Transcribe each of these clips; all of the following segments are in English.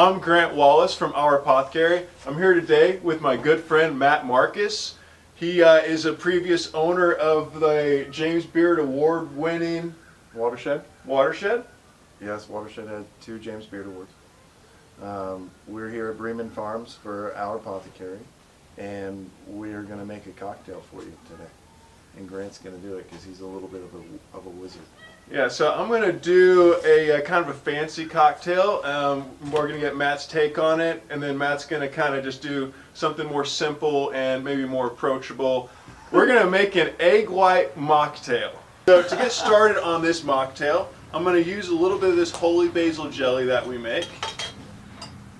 I'm Grant Wallace from Our Apothecary. I'm here today with my good friend Matt Marcus. He is a previous owner of the James Beard Award-winning Watershed? Yes, Watershed had 2 James Beard Awards. We're here at Bremen Farms for Our Apothecary, and we're going to make a cocktail for you today. And Grant's going to do it because he's a little bit of a wizard. Yeah, so I'm going to do a kind of a fancy cocktail. We're going to get Matt's take on it, and then Matt's going to kind of just do something more simple and maybe more approachable. We're going to make an egg white mocktail. So to get started on this mocktail, I'm going to use a little bit of this holy basil jelly that we make.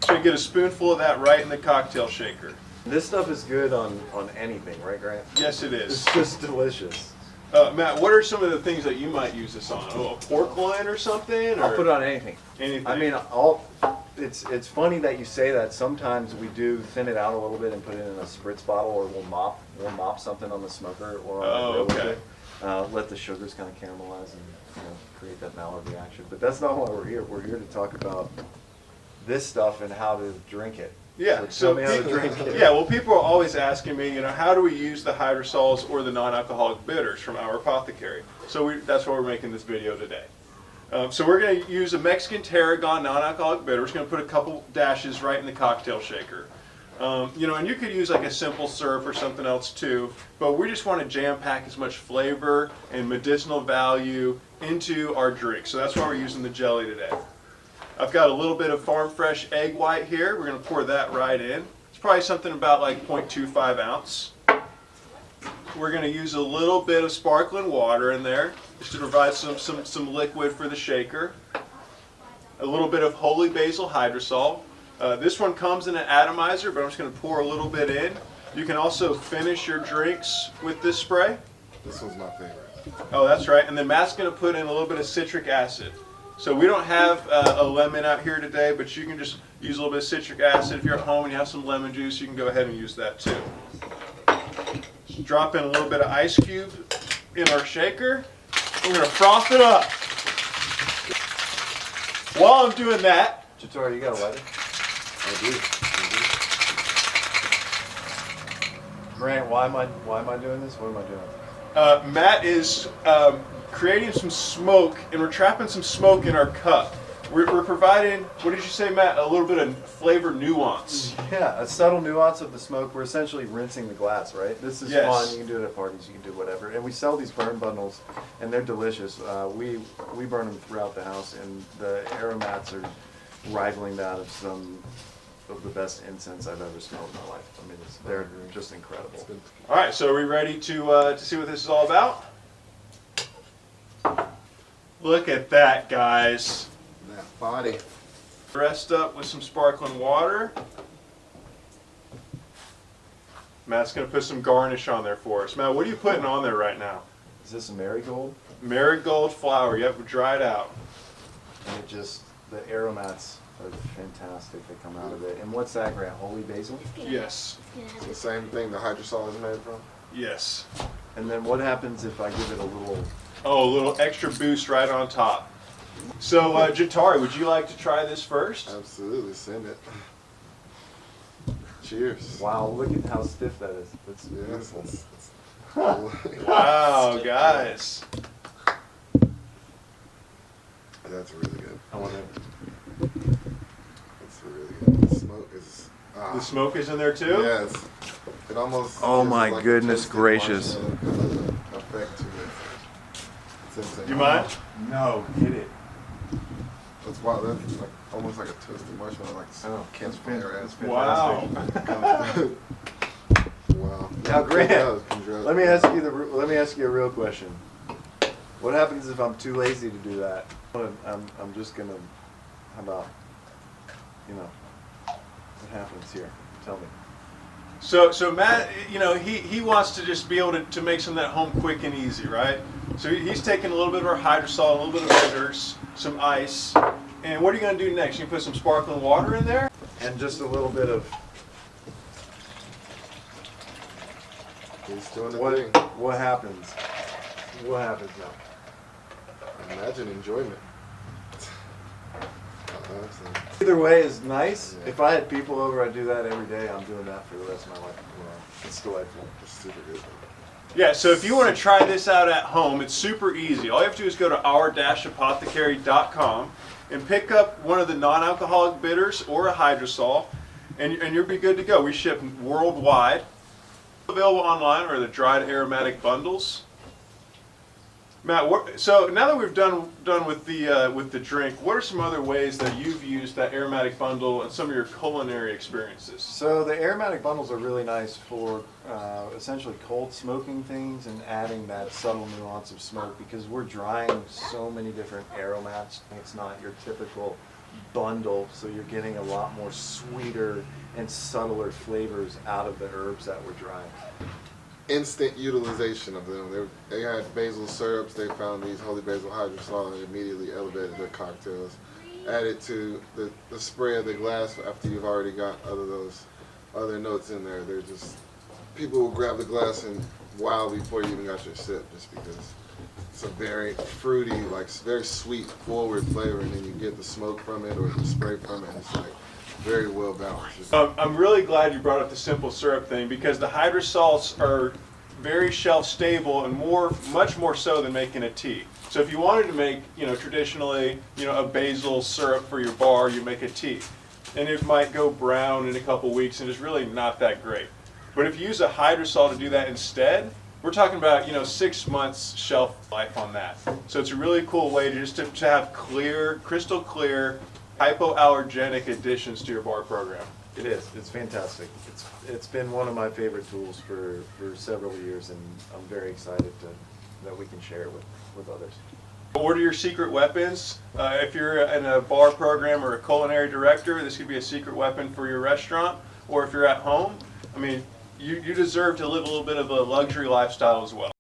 So you get a spoonful of that right in the cocktail shaker. This stuff is good on anything, right, Grant? Yes, it is. It's just delicious. Matt, what are some of the things that you might use this on? Oh, a pork loin or something? Or I'll put it on anything. anything? I mean, it's funny that you say that. Sometimes we do thin it out a little bit and put it in a spritz bottle, or we'll mop something on the smoker or on the grill with it. Let the sugars kind of caramelize and create that Maillard reaction. But that's not why we're here. We're here to talk about this stuff and how to drink it. Yeah, so tell me how to drink it. Yeah, well, people are always asking me, how do we use the hydrosols or the non-alcoholic bitters from Our Apothecary? So that's why we're making this video today. So we're going to use a Mexican tarragon non-alcoholic bitter. We're just going to put a couple dashes right in the cocktail shaker. And you could use like a simple syrup or something else too, but we just want to jam-pack as much flavor and medicinal value into our drink. So that's why we're using the jelly today. I've got a little bit of farm fresh egg white here. We're going to pour that right in. It's probably something about like 0.25 ounce. We're going to use a little bit of sparkling water in there just to provide some liquid for the shaker. A little bit of holy basil hydrosol. This one comes in an atomizer, but I'm just going to pour a little bit in. You can also finish your drinks with this spray. This one's my favorite. Oh, that's right. And then Matt's going to put in a little bit of citric acid. So we don't have a lemon out here today, but you can just use a little bit of citric acid. If you're at home and you have some lemon juice, you can go ahead and use that too. Just drop in a little bit of ice cube in our shaker. We're going to froth it up. While I'm doing that, Chatori, you got a lighter? I do. Grant, why am I doing this? What am I doing? Matt is creating some smoke, and we're trapping some smoke in our cup. We're providing, what did you say, Matt? A little bit of flavor nuance. Yeah, a subtle nuance of the smoke. We're essentially rinsing the glass, right? This is fun. You can do it at parties. You can do whatever. And we sell these burn bundles, and they're delicious. We burn them throughout the house, and the aromats are rivaling that of some of the best incense I've ever smelled in my life. I mean, they're just incredible. All right, so are we ready to see what this is all about? Look at that, guys. That body. Dressed up with some sparkling water. Matt's going to put some garnish on there for us. Matt, what are you putting on there right now? Is this a marigold? Marigold flower. Yep, we dried out. And the aromats are fantastic that come out of it. And what's that, Grant? Holy basil? Yes. It's the same thing the hydrosol is made from. Yes. And then what happens if I give it a little... Oh, a little extra boost right on top. So, Jatari, would you like to try this first? Absolutely, send it. Cheers. Wow, look at how stiff that is. That's beautiful. Wow, guys. That's really good. I want to... That's really good. The smoke is... The smoke is in there too? Yes. It almost... Oh my like goodness toasted gracious. marshmallow effect to it. It's insane. You mind? No, get it. That's why that's like almost like a toasted marshmallow, like Oh, campfire ass. Wow. Wow. Now, Grant, Congrats. let me ask you a real question. What happens if I'm too lazy to do that? I'm just gonna. How about? What happens here? Tell me. So Matt, he wants to just be able to make some of that home quick and easy, right? So he's taking a little bit of our hydrosol, a little bit of bitters, some ice, and what are you going to do next? You put some sparkling water in there? And just a little bit of He's doing the what? thing. What happens? What happens now? Imagine enjoyment. Either way is nice. If I had people over, I'd do that every day. I'm doing that for the rest of my life. It's delightful. It's super good. Yeah, so if you want to try this out at home, it's super easy. All you have to do is go to our-apothecary.com and pick up one of the non-alcoholic bitters or a hydrosol, and you'll be good to go. We ship worldwide. Available online are the dried aromatic bundles. Matt, so now that we've done with the drink, what are some other ways that you've used that aromatic bundle and some of your culinary experiences? So the aromatic bundles are really nice for essentially cold smoking things and adding that subtle nuance of smoke, because we're drying so many different aromats. It's not your typical bundle, so you're getting a lot more sweeter and subtler flavors out of the herbs that we're drying. Instant utilization of them. They had basil syrups. They found these holy basil hydrosol and immediately elevated their cocktails. Added to the spray of the glass after you've already got those other notes in there. They're just, people will grab the glass and wow before you even got your sip, just because it's a very fruity, like very sweet, forward flavor, and then you get the smoke from it or the spray from it, and it's like very well balanced. I'm really glad you brought up the simple syrup thing, because the hydrosols are very shelf stable and much more so than making a tea. So if you wanted to make, traditionally, a basil syrup for your bar, you make a tea, and it might go brown in a couple weeks and it's really not that great. But if you use a hydrosol to do that instead, we're talking about 6 months shelf life on that. So it's a really cool way to have clear, crystal clear, hypoallergenic additions to your bar program. It is. It's fantastic. It's been one of my favorite tools for several years, and I'm very excited that we can share it with others. Order your secret weapons. If you're in a bar program or a culinary director, this could be a secret weapon for your restaurant. Or if you're at home, I mean, you deserve to live a little bit of a luxury lifestyle as well.